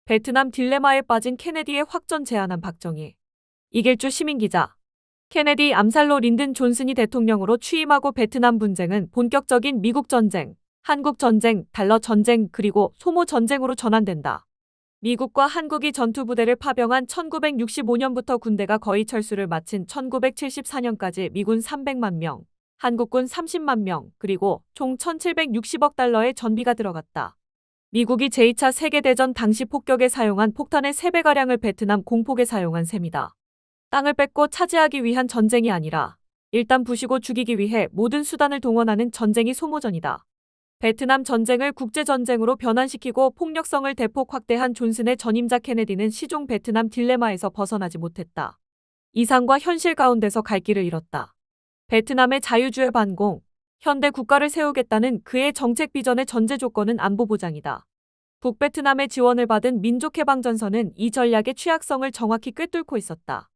베트남 딜레마에 빠진 케네디의 확전 제안한 박정희. 이길주 시민기자. 케네디 암살로 린든 존슨이 대통령으로 취임하고 베트남 분쟁은 본격적인 미국 전쟁, 한국 전쟁, 달러 전쟁 그리고 소모 전쟁으로 전환된다. 미국과 한국이 전투부대를 파병한 1965년부터 군대가 거의 철수를 마친 1974년까지 미군 300만 명, 한국군 30만 명, 그리고 총 1760억 달러의 전비가 들어갔다. 미국이 제2차 세계대전 당시 폭격에 사용한 폭탄의 3배가량을 베트남 공폭에 사용한 셈이다. 땅을 뺏고 차지하기 위한 전쟁이 아니라 일단 부시고 죽이기 위해 모든 수단을 동원하는 전쟁이 소모전이다. 베트남 전쟁을 국제전쟁으로 변환시키고 폭력성을 대폭 확대한 존슨의 전임자 케네디는 시종 베트남 딜레마에서 벗어나지 못했다. 이상과 현실 가운데서 갈 길을 잃었다. 베트남의 자유주의 반공, 현대 국가를 세우겠다는 그의 정책 비전의 전제 조건은 안보 보장이다. 북베트남의 지원을 받은 민족해방전선은 이 전략의 취약성을 정확히 꿰뚫고 있었다.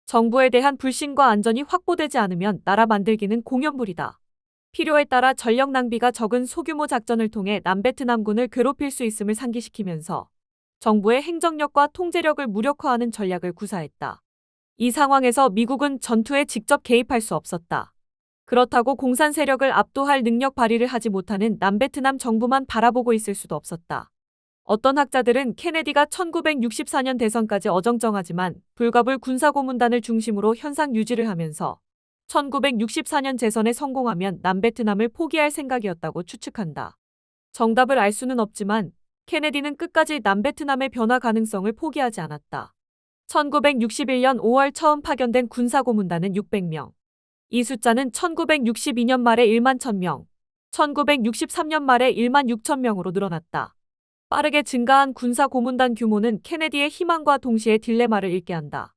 정부에 대한 불신과 안전이 확보되지 않으면 나라 만들기는 공연불이다. 필요에 따라 전력 낭비가 적은 소규모 작전을 통해 남베트남군을 괴롭힐 수 있음을 상기시키면서 정부의 행정력과 통제력을 무력화하는 전략을 구사했다. 이 상황에서 미국은 전투에 직접 개입할 수 없었다. 그렇다고 공산 세력을 압도할 능력 발휘를 하지 못하는 남베트남 정부만 바라보고 있을 수도 없었다. 어떤 학자들은 케네디가 1964년 대선까지 어정쩡하지만 불가불 군사고문단을 중심으로 현상 유지를 하면서 1964년 재선에 성공하면 남베트남을 포기할 생각이었다고 추측한다. 정답을 알 수는 없지만 케네디는 끝까지 남베트남의 변화 가능성을 포기하지 않았다. 1961년 5월 처음 파견된 군사고문단은 600명. 이 숫자는 1962년 말에 1만 1000명, 1963년 말에 1만 6천 명으로 늘어났다. 빠르게 증가한 군사고문단 규모는 케네디의 희망과 동시에 딜레마를 읽게 한다.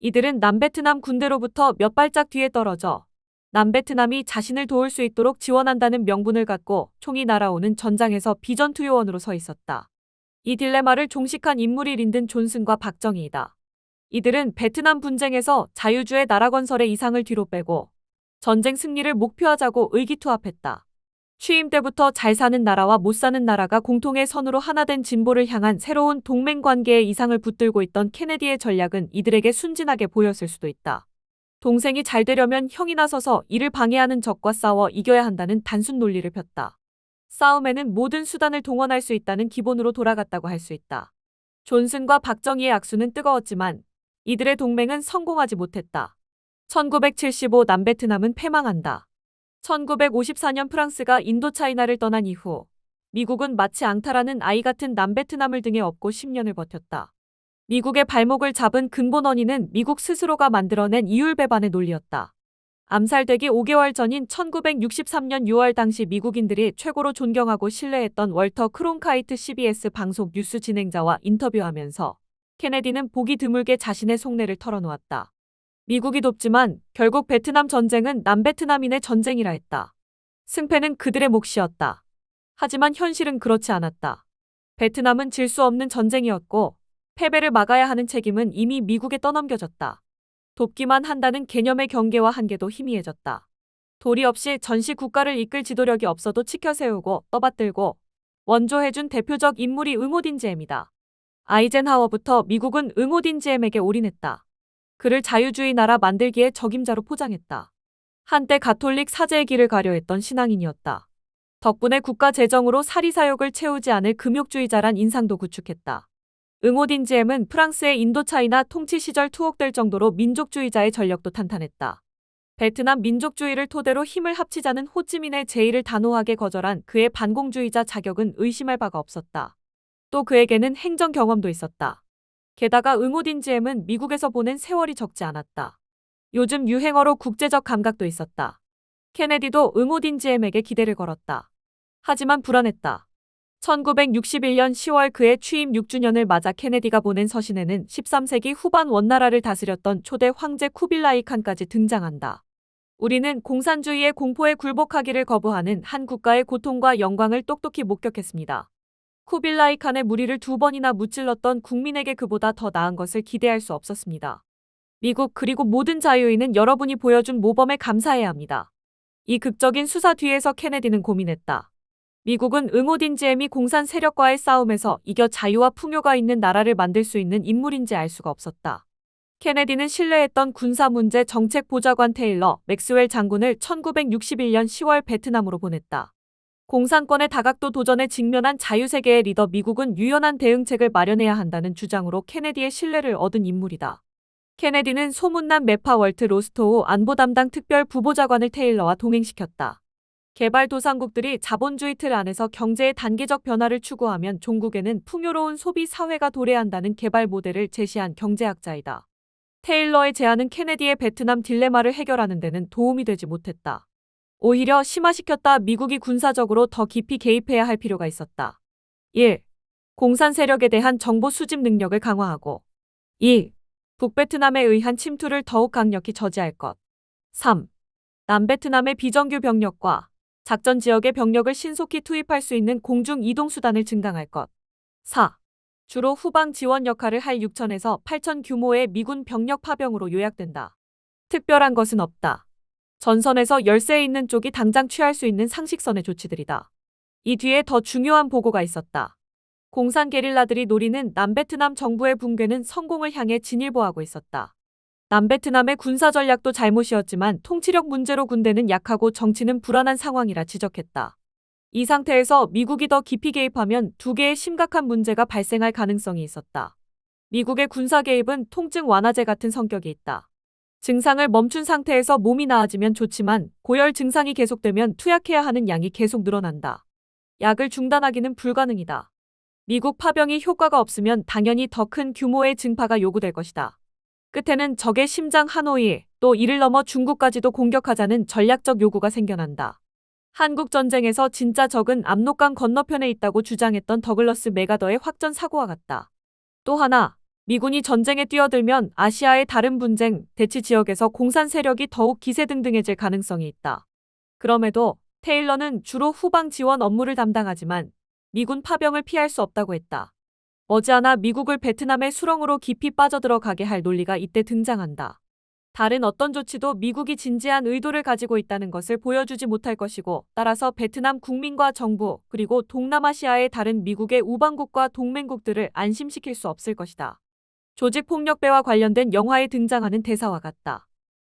이들은 남베트남 군대로부터 몇 발짝 뒤에 떨어져 남베트남이 자신을 도울 수 있도록 지원한다는 명분을 갖고 총이 날아오는 전장에서 비전투 요원으로 서 있었다. 이 딜레마를 종식한 인물이 린든 존슨과 박정희이다. 이들은 베트남 분쟁에서 자유주의 나라 건설의 이상을 뒤로 빼고 전쟁 승리를 목표하자고 의기투합했다. 취임 때부터 잘 사는 나라와 못 사는 나라가 공통의 선으로 하나된 진보를 향한 새로운 동맹 관계의 이상을 붙들고 있던 케네디의 전략은 이들에게 순진하게 보였을 수도 있다. 동생이 잘 되려면 형이 나서서 이를 방해하는 적과 싸워 이겨야 한다는 단순 논리를 폈다. 싸움에는 모든 수단을 동원할 수 있다는 기본으로 돌아갔다고 할 수 있다. 존슨과 박정희의 악수는 뜨거웠지만 이들의 동맹은 성공하지 못했다. 1975 남베트남은 패망한다. 1954년 프랑스가 인도차이나를 떠난 이후 미국은 마치 앙탈하는 아이 같은 남베트남을 등에 업고 10년을 버텼다. 미국의 발목을 잡은 근본 원인은 미국 스스로가 만들어낸 이율배반의 논리였다. 암살되기 5개월 전인 1963년 6월 당시 미국인들이 최고로 존경하고 신뢰했던 월터 크론카이트 CBS 방송 뉴스 진행자와 인터뷰하면서 케네디는 보기 드물게 자신의 속내를 털어놓았다. 미국이 돕지만 결국 베트남 전쟁은 남베트남인의 전쟁이라 했다. 승패는 그들의 몫이었다. 하지만 현실은 그렇지 않았다. 베트남은 질 수 없는 전쟁이었고 패배를 막아야 하는 책임은 이미 미국에 떠넘겨졌다. 돕기만 한다는 개념의 경계와 한계도 희미해졌다. 도리 없이 전시 국가를 이끌 지도력이 없어도 치켜세우고 떠받들고 원조해준 대표적 인물이 응오딘지엠이다. 아이젠하워부터 미국은 응오딘지엠에게 올인했다. 그를 자유주의 나라 만들기에 적임자로 포장했다. 한때 가톨릭 사제의 길을 가려 했던 신앙인이었다. 덕분에 국가 재정으로 사리사욕을 채우지 않을 금욕주의자란 인상도 구축했다. 응오딘지엠은 프랑스의 인도차이나 통치 시절 투옥될 정도로 민족주의자의 전력도 탄탄했다. 베트남 민족주의를 토대로 힘을 합치자는 호찌민의 제의를 단호하게 거절한 그의 반공주의자 자격은 의심할 바가 없었다. 또 그에게는 행정 경험도 있었다. 게다가 응오딘지엠은 미국에서 보낸 세월이 적지 않았다. 요즘 유행어로 국제적 감각도 있었다. 케네디도 응오딘지엠에게 기대를 걸었다. 하지만 불안했다. 1961년 10월 그의 취임 6주년을 맞아 케네디가 보낸 서신에는 13세기 후반 원나라를 다스렸던 초대 황제 쿠빌라이 칸까지 등장한다. 우리는 공산주의의 공포에 굴복하기를 거부하는 한 국가의 고통과 영광을 똑똑히 목격했습니다. 쿠빌라이 칸의 무리를 2번이나 무찔렀던 국민에게 그보다 더 나은 것을 기대할 수 없었습니다. 미국 그리고 모든 자유인은 여러분이 보여준 모범에 감사해야 합니다. 이 극적인 수사 뒤에서 케네디는 고민했다. 미국은 응오딘지엠이 공산 세력과의 싸움에서 이겨 자유와 풍요가 있는 나라를 만들 수 있는 인물인지 알 수가 없었다. 케네디는 신뢰했던 군사문제 정책 보좌관 테일러 맥스웰 장군을 1961년 10월 베트남으로 보냈다. 공산권의 다각도 도전에 직면한 자유세계의 리더 미국은 유연한 대응책을 마련해야 한다는 주장으로 케네디의 신뢰를 얻은 인물이다. 케네디는 소문난 매파 월트 로스토우 안보 담당 특별 부보좌관을 테일러와 동행시켰다. 개발도상국들이 자본주의 틀 안에서 경제의 단계적 변화를 추구하면 종국에는 풍요로운 소비 사회가 도래한다는 개발 모델을 제시한 경제학자이다. 테일러의 제안은 케네디의 베트남 딜레마를 해결하는 데는 도움이 되지 못했다. 오히려 심화시켰다. 미국이 군사적으로 더 깊이 개입해야 할 필요가 있었다. 1. 공산 세력에 대한 정보 수집 능력을 강화하고 2. 북베트남에 의한 침투를 더욱 강력히 저지할 것. 3. 남베트남의 비정규 병력과 작전 지역의 병력을 신속히 투입할 수 있는 공중 이동 수단을 증강할 것. 4. 주로 후방 지원 역할을 할 6천에서 8천 규모의 미군 병력 파병으로 요약된다. 특별한 것은 없다. 전선에서 열세에 있는 쪽이 당장 취할 수 있는 상식선의 조치들이다. 이 뒤에 더 중요한 보고가 있었다. 공산 게릴라들이 노리는 남베트남 정부의 붕괴는 성공을 향해 진일보하고 있었다. 남베트남의 군사 전략도 잘못이었지만 통치력 문제로 군대는 약하고 정치는 불안한 상황이라 지적했다. 이 상태에서 미국이 더 깊이 개입하면 두 개의 심각한 문제가 발생할 가능성이 있었다. 미국의 군사 개입은 통증 완화제 같은 성격이 있다. 증상을 멈춘 상태에서 몸이 나아지면 좋지만 고열 증상이 계속되면 투약해야 하는 양이 계속 늘어난다. 약을 중단하기는 불가능이다. 미국 파병이 효과가 없으면 당연히 더 큰 규모의 증파가 요구될 것이다. 끝에는 적의 심장 하노이, 또 이를 넘어 중국까지도 공격하자는 전략적 요구가 생겨난다. 한국 전쟁에서 진짜 적은 압록강 건너편에 있다고 주장했던 더글러스 맥아더의 확전 사고와 같다. 또 하나, 미군이 전쟁에 뛰어들면 아시아의 다른 분쟁, 대치 지역에서 공산 세력이 더욱 기세등등해질 가능성이 있다. 그럼에도 테일러는 주로 후방 지원 업무를 담당하지만 미군 파병을 피할 수 없다고 했다. 머지않아 미국을 베트남의 수렁으로 깊이 빠져들어가게 할 논리가 이때 등장한다. 다른 어떤 조치도 미국이 진지한 의도를 가지고 있다는 것을 보여주지 못할 것이고, 따라서 베트남 국민과 정부, 그리고 동남아시아의 다른 미국의 우방국과 동맹국들을 안심시킬 수 없을 것이다. 조직폭력배와 관련된 영화에 등장하는 대사와 같다.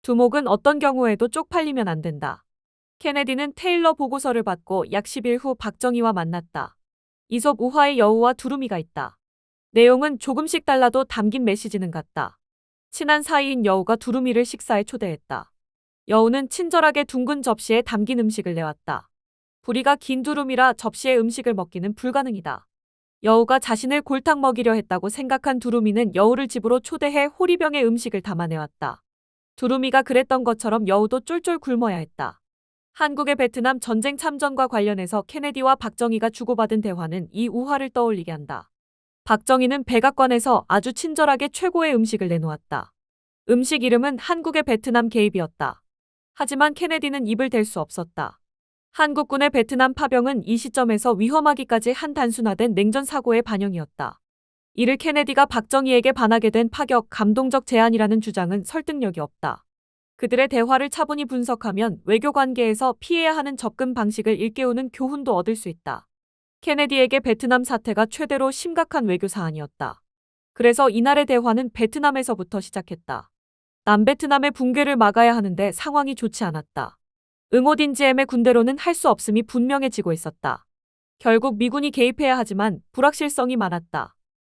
두목은 어떤 경우에도 쪽팔리면 안 된다. 케네디는 테일러 보고서를 받고 약 10일 후 박정희와 만났다. 이솝 우화의 여우와 두루미가 있다. 내용은 조금씩 달라도 담긴 메시지는 같다. 친한 사이인 여우가 두루미를 식사에 초대했다. 여우는 친절하게 둥근 접시에 담긴 음식을 내왔다. 부리가 긴 두루미라 접시의 음식을 먹기는 불가능이다. 여우가 자신을 골탕 먹이려 했다고 생각한 두루미는 여우를 집으로 초대해 호리병에 음식을 담아내왔다. 두루미가 그랬던 것처럼 여우도 쫄쫄 굶어야 했다. 한국의 베트남 전쟁 참전과 관련해서 케네디와 박정희가 주고받은 대화는 이 우화를 떠올리게 한다. 박정희는 백악관에서 아주 친절하게 최고의 음식을 내놓았다. 음식 이름은 한국의 베트남 개입이었다. 하지만 케네디는 입을 댈 수 없었다. 한국군의 베트남 파병은 이 시점에서 위험하기까지 한 단순화된 냉전 사고의 반영이었다. 이를 케네디가 박정희에게 반하게 된 파격, 감동적 제안이라는 주장은 설득력이 없다. 그들의 대화를 차분히 분석하면 외교 관계에서 피해야 하는 접근 방식을 일깨우는 교훈도 얻을 수 있다. 케네디에게 베트남 사태가 최대로 심각한 외교 사안이었다. 그래서 이날의 대화는 베트남에서부터 시작했다. 남베트남의 붕괴를 막아야 하는데 상황이 좋지 않았다. 응오딘지엠의 군대로는 할 수 없음이 분명해지고 있었다. 결국 미군이 개입해야 하지만 불확실성이 많았다.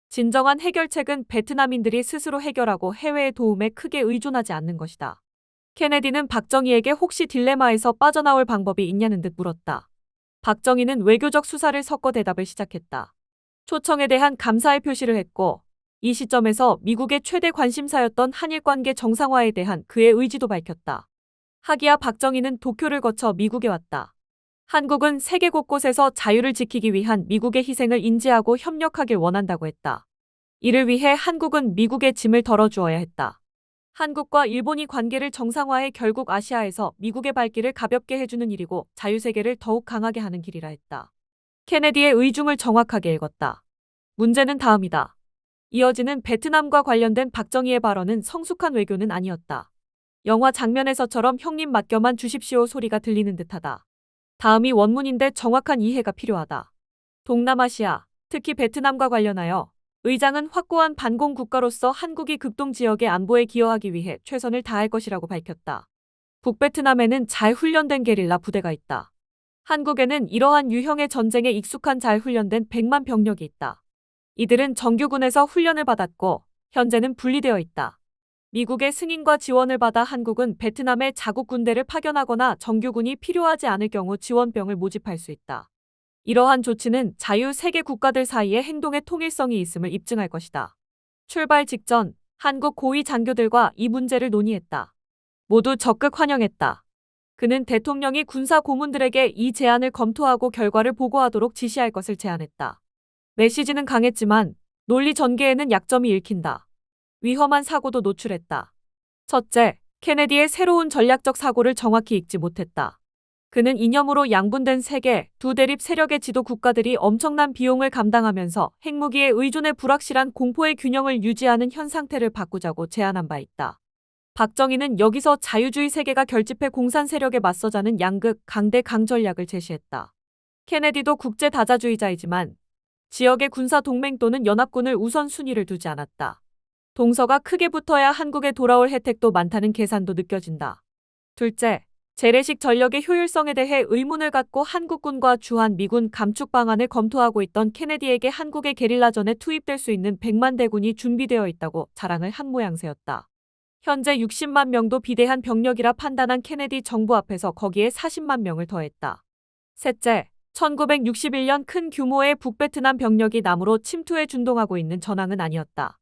진정한 해결책은 베트남인들이 스스로 해결하고 해외의 도움에 크게 의존하지 않는 것이다. 케네디는 박정희에게 혹시 딜레마에서 빠져나올 방법이 있냐는 듯 물었다. 박정희는 외교적 수사를 섞어 대답을 시작했다. 초청에 대한 감사의 표시를 했고, 이 시점에서 미국의 최대 관심사였던 한일 관계 정상화에 대한 그의 의지도 밝혔다. 하기야 박정희는 도쿄를 거쳐 미국에 왔다. 한국은 세계 곳곳에서 자유를 지키기 위한 미국의 희생을 인지하고 협력하길 원한다고 했다. 이를 위해 한국은 미국의 짐을 덜어주어야 했다. 한국과 일본이 관계를 정상화해 결국 아시아에서 미국의 발길을 가볍게 해주는 일이고 자유세계를 더욱 강하게 하는 길이라 했다. 케네디의 의중을 정확하게 읽었다. 문제는 다음이다. 이어지는 베트남과 관련된 박정희의 발언은 성숙한 외교는 아니었다. 영화 장면에서처럼 형님 맡겨만 주십시오 소리가 들리는 듯하다. 다음이 원문인데 정확한 이해가 필요하다. 동남아시아, 특히 베트남과 관련하여 의장은 확고한 반공 국가로서 한국이 극동 지역의 안보에 기여하기 위해 최선을 다할 것이라고 밝혔다. 북베트남에는 잘 훈련된 게릴라 부대가 있다. 한국에는 이러한 유형의 전쟁에 익숙한 잘 훈련된 100만 병력이 있다. 이들은 정규군에서 훈련을 받았고 현재는 분리되어 있다. 미국의 승인과 지원을 받아 한국은 베트남에 자국 군대를 파견하거나 정규군이 필요하지 않을 경우 지원병을 모집할 수 있다. 이러한 조치는 자유 세계 국가들 사이의 행동의 통일성이 있음을 입증할 것이다. 출발 직전 한국 고위 장교들과 이 문제를 논의했다. 모두 적극 환영했다. 그는 대통령이 군사 고문들에게 이 제안을 검토하고 결과를 보고하도록 지시할 것을 제안했다. 메시지는 강했지만 논리 전개에는 약점이 읽힌다. 위험한 사고도 노출했다. 첫째, 케네디의 새로운 전략적 사고를 정확히 읽지 못했다. 그는 이념으로 양분된 세계, 두 대립 세력의 지도 국가들이 엄청난 비용을 감당하면서 핵무기의 의존의 불확실한 공포의 균형을 유지하는 현 상태를 바꾸자고 제안한 바 있다. 박정희는 여기서 자유주의 세계가 결집해 공산 세력에 맞서자는 양극, 강대, 강 전략을 제시했다. 케네디도 국제 다자주의자이지만 지역의 군사 동맹 또는 연합군을 우선순위를 두지 않았다. 동서가 크게 붙어야 한국에 돌아올 혜택도 많다는 계산도 느껴진다. 둘째, 재래식 전력의 효율성에 대해 의문을 갖고 한국군과 주한 미군 감축 방안을 검토하고 있던 케네디에게 한국의 게릴라전에 투입될 수 있는 100만 대군이 준비되어 있다고 자랑을 한 모양새였다. 현재 60만 명도 비대한 병력이라 판단한 케네디 정부 앞에서 거기에 40만 명을 더했다. 셋째, 1961년 큰 규모의 북베트남 병력이 남으로 침투에 준동하고 있는 전황은 아니었다.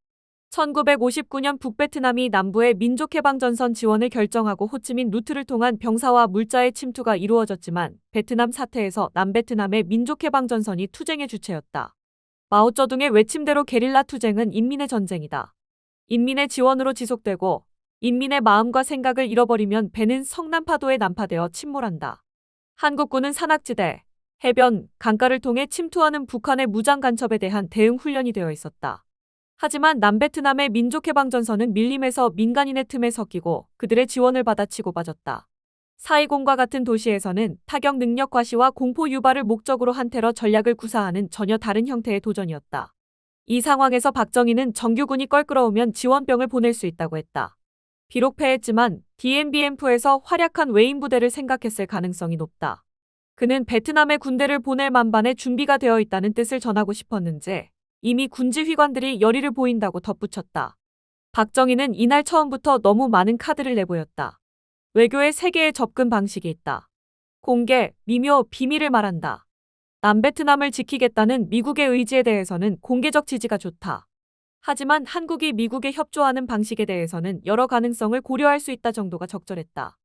1959년 북베트남이 남부의 민족해방전선 지원을 결정하고 호치민 루트를 통한 병사와 물자의 침투가 이루어졌지만 베트남 사태에서 남베트남의 민족해방전선이 투쟁의 주체였다. 마오쩌둥의 외침대로 게릴라 투쟁은 인민의 전쟁이다. 인민의 지원으로 지속되고 인민의 마음과 생각을 잃어버리면 배는 성난파도에 난파되어 침몰한다. 한국군은 산악지대, 해변, 강가를 통해 침투하는 북한의 무장 간첩에 대한 대응 훈련이 되어 있었다. 하지만 남베트남의 민족해방전선은 밀림에서 민간인의 틈에 섞이고 그들의 지원을 받아 치고 빠졌다. 사이공과 같은 도시에서는 타격 능력 과시와 공포 유발을 목적으로 한 테러 전략을 구사하는 전혀 다른 형태의 도전이었다. 이 상황에서 박정희는 정규군이 껄끄러우면 지원병을 보낼 수 있다고 했다. 비록 패했지만 DMBM프에서 활약한 외인 부대를 생각했을 가능성이 높다. 그는 베트남의 군대를 보낼 만반의 준비가 되어 있다는 뜻을 전하고 싶었는지 이미 군지휘관들이 열의를 보인다고 덧붙였다. 박정희는 이날 처음부터 너무 많은 카드를 내보였다. 외교의 세 개의 접근 방식이 있다. 공개, 미묘, 비밀을 말한다. 남베트남을 지키겠다는 미국의 의지에 대해서는 공개적 지지가 좋다. 하지만 한국이 미국에 협조하는 방식에 대해서는 여러 가능성을 고려할 수 있다 정도가 적절했다.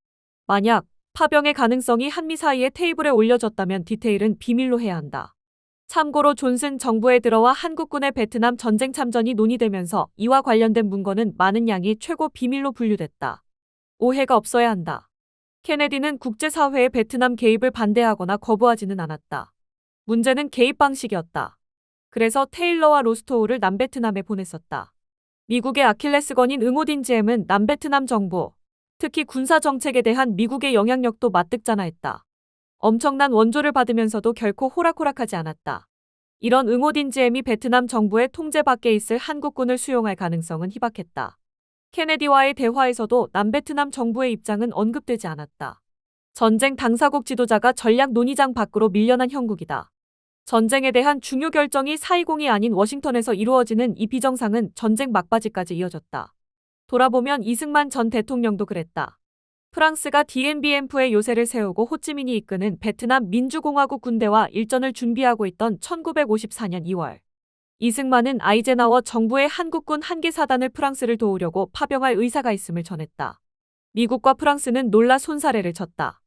만약 파병의 가능성이 한미 사이의 테이블에 올려졌다면 디테일은 비밀로 해야 한다. 참고로 존슨 정부에 들어와 한국군의 베트남 전쟁 참전이 논의되면서 이와 관련된 문건은 많은 양이 최고 비밀로 분류됐다. 오해가 없어야 한다. 케네디는 국제사회의 베트남 개입을 반대하거나 거부하지는 않았다. 문제는 개입 방식이었다. 그래서 테일러와 로스토우를 남베트남에 보냈었다. 미국의 아킬레스건인 응오딘지엠은 남베트남 정부, 특히 군사 정책에 대한 미국의 영향력도 맞득잖아했다. 엄청난 원조를 받으면서도 결코 호락호락하지 않았다. 이런 응오딘지엠이 베트남 정부의 통제 밖에 있을 한국군을 수용할 가능성은 희박했다. 케네디와의 대화에서도 남베트남 정부의 입장은 언급되지 않았다. 전쟁 당사국 지도자가 전략 논의장 밖으로 밀려난 형국이다. 전쟁에 대한 중요 결정이 사이공이 아닌 워싱턴에서 이루어지는 이 비정상은 전쟁 막바지까지 이어졌다. 돌아보면 이승만 전 대통령도 그랬다. 프랑스가 DMBM프의 요새를 세우고 호찌민이 이끄는 베트남 민주공화국 군대와 일전을 준비하고 있던 1954년 2월. 이승만은 아이젠하워 정부의 한국군 한개 사단을 프랑스를 도우려고 파병할 의사가 있음을 전했다. 미국과 프랑스는 놀라 손사래를 쳤다.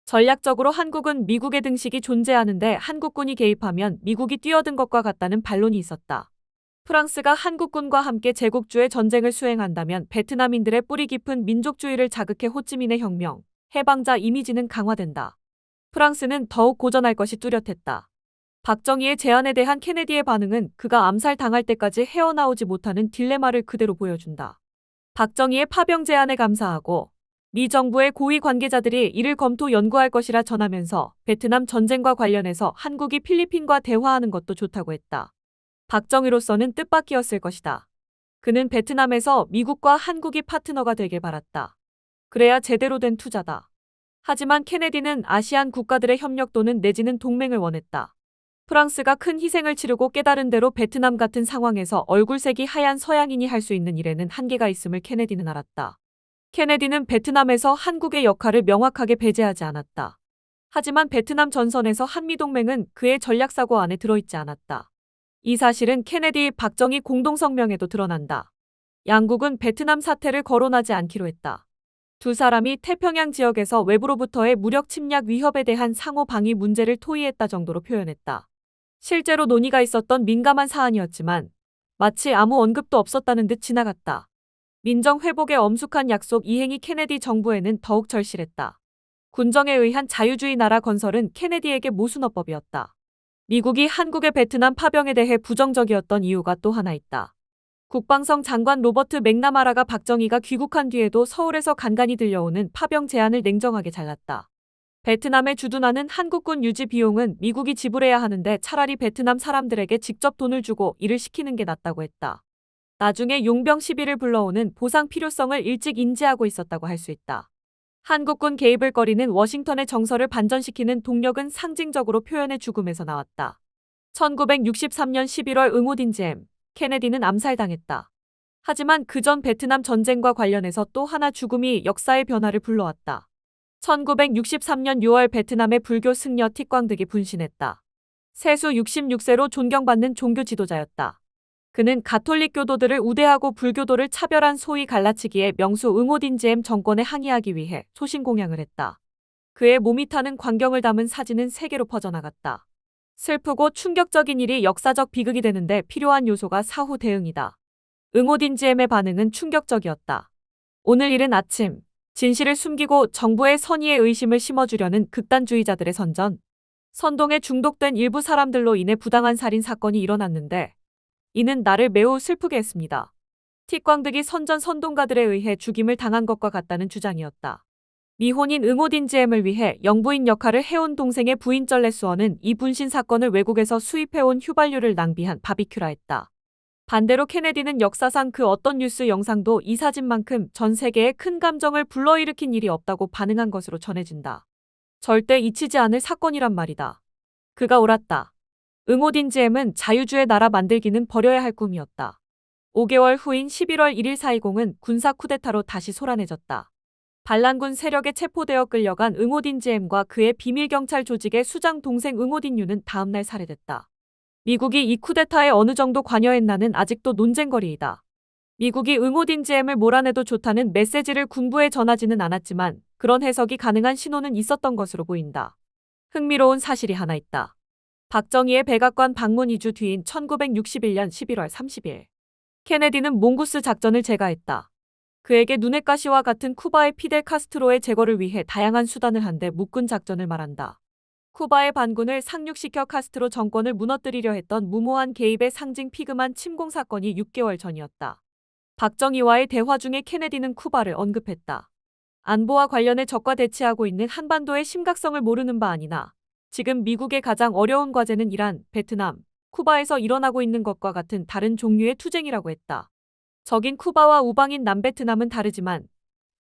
전략적으로 한국은 미국의 등식이 존재하는데 한국군이 개입하면 미국이 뛰어든 것과 같다는 반론이 있었다. 프랑스가 한국군과 함께 제국주의 전쟁을 수행한다면 베트남인들의 뿌리 깊은 민족주의를 자극해 호찌민의 혁명, 해방자 이미지는 강화된다. 프랑스는 더욱 고전할 것이 뚜렷했다. 박정희의 제안에 대한 케네디의 반응은 그가 암살당할 때까지 헤어나오지 못하는 딜레마를 그대로 보여준다. 박정희의 파병 제안에 감사하고 미 정부의 고위 관계자들이 이를 검토 연구할 것이라 전하면서 베트남 전쟁과 관련해서 한국이 필리핀과 대화하는 것도 좋다고 했다. 박정희로서는 뜻밖이었을 것이다. 그는 베트남에서 미국과 한국이 파트너가 되길 바랐다. 그래야 제대로 된 투자다. 하지만 케네디는 아시안 국가들의 협력 또는 내지는 동맹을 원했다. 프랑스가 큰 희생을 치르고 깨달은 대로 베트남 같은 상황에서 얼굴색이 하얀 서양인이 할 수 있는 일에는 한계가 있음을 케네디는 알았다. 케네디는 베트남에서 한국의 역할을 명확하게 배제하지 않았다. 하지만 베트남 전선에서 한미동맹은 그의 전략사고 안에 들어있지 않았다. 이 사실은 케네디 박정희 공동성명에도 드러난다. 양국은 베트남 사태를 거론하지 않기로 했다. 두 사람이 태평양 지역에서 외부로부터의 무력 침략 위협에 대한 상호 방위 문제를 토의했다 정도로 표현했다. 실제로 논의가 있었던 민감한 사안이었지만 마치 아무 언급도 없었다는 듯 지나갔다. 민정 회복의 엄숙한 약속 이행이 케네디 정부에는 더욱 절실했다. 군정에 의한 자유주의 나라 건설은 케네디에게 모순어법이었다. 미국이 한국의 베트남 파병에 대해 부정적이었던 이유가 또 하나 있다. 국방성 장관 로버트 맥나마라가 박정희가 귀국한 뒤에도 서울에서 간간히 들려오는 파병 제안을 냉정하게 잘랐다. 베트남에 주둔하는 한국군 유지 비용은 미국이 지불해야 하는데 차라리 베트남 사람들에게 직접 돈을 주고 일을 시키는 게 낫다고 했다. 나중에 용병 시비를 불러오는 보상 필요성을 일찍 인지하고 있었다고 할 수 있다. 한국군 개입을 꺼리는 워싱턴의 정서를 반전시키는 동력은 상징적으로 표현의 죽음에서 나왔다. 1963년 11월 응오딘잼, 케네디는 암살당했다. 하지만 그전 베트남 전쟁과 관련해서 또 하나 죽음이 역사의 변화를 불러왔다. 1963년 6월 베트남의 불교 승려 틱광득이 분신했다. 세수 66세로 존경받는 종교 지도자였다. 그는 가톨릭 교도들을 우대하고 불교도를 차별한 소위 갈라치기의 명수 응오딘지엠 정권에 항의하기 위해 소신공양을 했다. 그의 몸이 타는 광경을 담은 사진은 세계로 퍼져나갔다. 슬프고 충격적인 일이 역사적 비극이 되는데 필요한 요소가 사후 대응이다. 응오딘지엠의 반응은 충격적이었다. 오늘 이른 아침, 진실을 숨기고 정부의 선의에 의심을 심어주려는 극단주의자들의 선동에 중독된 일부 사람들로 인해 부당한 살인 사건이 일어났는데 이는 나를 매우 슬프게 했습니다. 틱광득이 선동가들에 의해 죽임을 당한 것과 같다는 주장이었다. 미혼인 응오딘지엠을 위해 영부인 역할을 해온 동생의 부인 쩔레수어는 이 분신 사건을 외국에서 수입해온 휘발유를 낭비한 바비큐라 했다. 반대로 케네디는 역사상 그 어떤 뉴스 영상도 이 사진만큼 전 세계에 큰 감정을 불러일으킨 일이 없다고 반응한 것으로 전해진다. 절대 잊히지 않을 사건이란 말이다. 그가 옳았다. 응오딘지엠은 자유주의 나라 만들기는 버려야 할 꿈이었다. 5개월 후인 11월 1일 4.20은 군사 쿠데타로 다시 소란해졌다. 반란군 세력에 체포되어 끌려간 응오딘지엠과 그의 비밀경찰 조직의 수장 동생 응오딘유는 다음날 살해됐다. 미국이 이 쿠데타에 어느 정도 관여했나는 아직도 논쟁거리이다. 미국이 응오딘지엠을 몰아내도 좋다는 메시지를 군부에 전하지는 않았지만 그런 해석이 가능한 신호는 있었던 것으로 보인다. 흥미로운 사실이 하나 있다. 박정희의 백악관 방문 2주 뒤인 1961년 11월 30일. 케네디는 몽구스 작전을 제거했다. 그에게 누네가시와 같은 쿠바의 피델 카스트로의 제거를 위해 다양한 수단을 한데 묶은 작전을 말한다. 쿠바의 반군을 상륙시켜 카스트로 정권을 무너뜨리려 했던 무모한 개입의 상징 피그만 침공 사건이 6개월 전이었다. 박정희와의 대화 중에 케네디는 쿠바를 언급했다. 안보와 관련해 적과 대치하고 있는 한반도의 심각성을 모르는 바 아니나 지금 미국의 가장 어려운 과제는 이란, 베트남, 쿠바에서 일어나고 있는 것과 같은 다른 종류의 투쟁이라고 했다. 적인 쿠바와 우방인 남베트남은 다르지만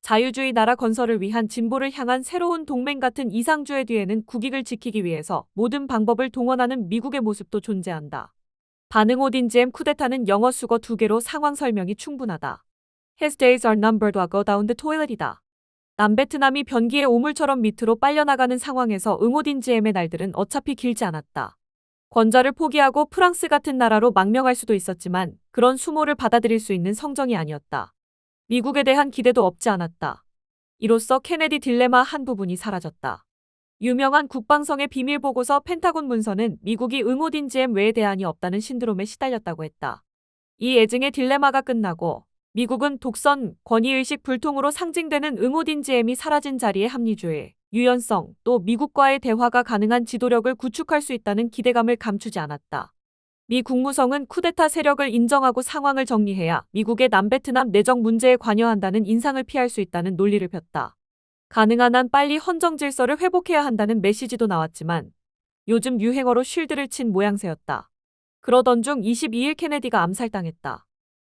자유주의 나라 건설을 위한 진보를 향한 새로운 동맹 같은 이상주의 뒤에는 국익을 지키기 위해서 모든 방법을 동원하는 미국의 모습도 존재한다. 반응오딘지엠 쿠데타는 영어 수거 2개로 상황 설명이 충분하다. His days are numbered와 go down the toilet이다. 남베트남이 변기의 오물처럼 밑으로 빨려나가는 상황에서 응오딘지엠의 날들은 어차피 길지 않았다. 권좌를 포기하고 프랑스 같은 나라로 망명할 수도 있었지만 그런 수모를 받아들일 수 있는 성정이 아니었다. 미국에 대한 기대도 없지 않았다. 이로써 케네디 딜레마 한 부분이 사라졌다. 유명한 국방성의 비밀 보고서 펜타곤 문서는 미국이 응오딘지엠 외에 대안이 없다는 신드롬에 시달렸다고 했다. 이 애증의 딜레마가 끝나고 미국은 독선, 권위의식 불통으로 상징되는 응오딘지엠이 사라진 자리에 합리주의, 유연성, 또 미국과의 대화가 가능한 지도력을 구축할 수 있다는 기대감을 감추지 않았다. 미 국무성은 쿠데타 세력을 인정하고 상황을 정리해야 미국의 남베트남 내정 문제에 관여한다는 인상을 피할 수 있다는 논리를 폈다. 가능한 한 빨리 헌정 질서를 회복해야 한다는 메시지도 나왔지만 요즘 유행어로 쉴드를 친 모양새였다. 그러던 중 22일 케네디가 암살당했다.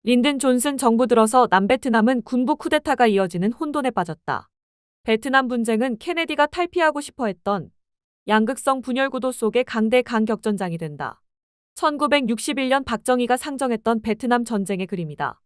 린든 존슨 정부 들어서 남베트남은 군부 쿠데타가 이어지는 혼돈에 빠졌다. 베트남 분쟁은 케네디가 탈피하고 싶어 했던 양극성 분열 구도 속의 강대 강격전장이 된다. 1961년 박정희가 상정했던 베트남 전쟁의 그림이다.